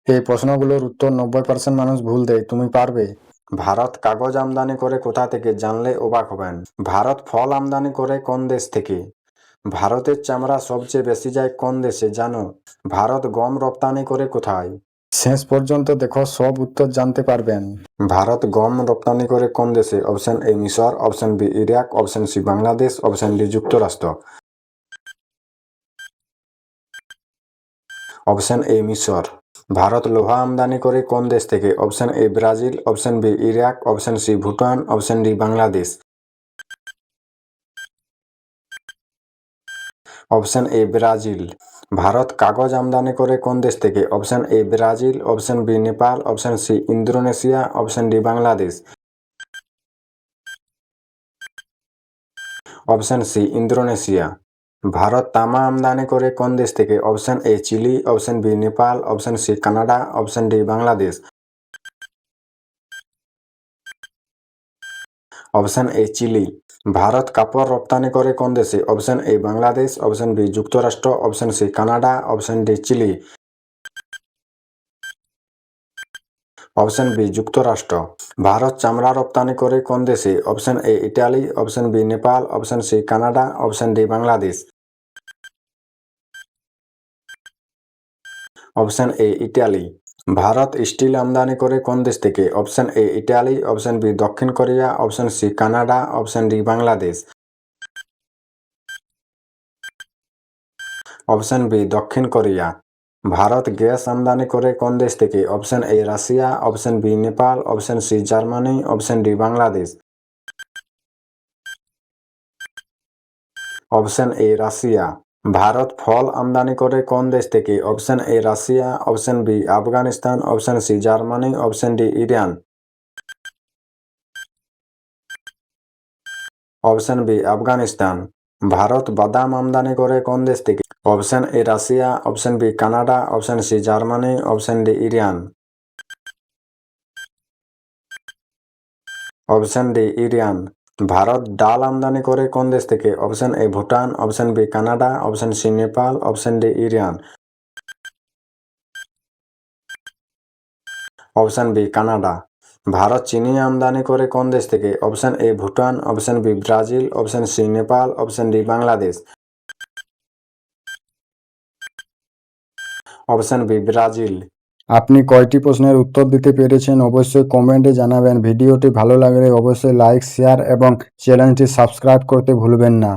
এই প্রশ্নগুলোর উত্তর 90% মানুষ ভুল দেয়। তুমি পারবে? ভারত কাগজ আমদানি করে কোথা থেকে, জানলে অবাক হবেন। ভারত ফল আমদানি করে কোন দেশ থেকে? ভারতের চামড়া সবচেয়ে বেশি যায় কোন দেশে, জানো? ভারত গম রপ্তানি করে কোথায়? শেষ পর্যন্ত দেখো, সব উত্তর জানতে পারবেন। ভারত গম রপ্তানি করে কোন দেশে? অপশন এ মিশর, option B Iraq, option C Bangladesh, option D যুক্তরাষ্ট্র। অপশন এ মিশর। ভারত লোহা আমদানি করে কোন দেশ থেকে? Option A Brazil, option B Iraq, option C Bhutan, option D Bangladesh. Option A Brazil. Bharat কাগজ আমদানি করে কোন দেশ থেকে? Option A Brazil, option B Nepal, option C Indonesia, option D Bangladesh. Option C Indonesia. Bharat তামা আমদানি করে কোন দেশ থেকে? Option A chilli, option B Nepal, option C Canada, option D Bangladesh. Option A Chile. Bharat কাপড় রপ্তানি করে কোন দেশে? Option A Bangladesh, option B যুক্তরাষ্ট্র, option C Canada, option D Chile. Option B যুক্তরাষ্ট্র। ভারত চামড়া রপ্তানি করে কোন দেশে? Option A Italy, option B Nepal, option C Canada, option D Bangladesh. Option A Italy. Bharat steel আমদানি করে কোন দেশ থেকে? Option A Italy, option B দক্ষিণ Korea, option C Canada, option D Bangladesh. Option B দক্ষিণ কোরিয়া। ভারত গ্যাস আমদানি করে কোন দেশ থেকে? Option A Russia, option B Nepal, option C Germany, option D Bangladesh. Option A Russia. Bharat ফল আমদানি করে কোন দেশ থেকে? Option A Russia, option B Afghanistan, option C Germany, option D Iran. Option B Afghanistan. Bharat বাদাম আমদানি করে কোন দেশ থেকে? Option A Russia, option B Canada, option C Germany, option D Iran. Option D Iran. Bharat ডাল আমদানি করে কোন দেশ থেকে? Option A Bhutan, option B Canada, option C Nepal, option D Iran. Option B Canada. Bharat চিনি আমদানি করে কোন দেশ থেকে? Option A Bhutan, option B Brazil, option C Nepal, option D Bangladesh. Option B Brazil. আপনি কয়টি প্রশ্নের উত্তর দিতে পেরেছেন অবশ্যই কমেন্টে জানাবেন। ভিডিওটি ভালো লাগলে অবশ্যই লাইক, শেয়ার এবং চ্যানেলটি সাবস্ক্রাইব করতে ভুলবেন না।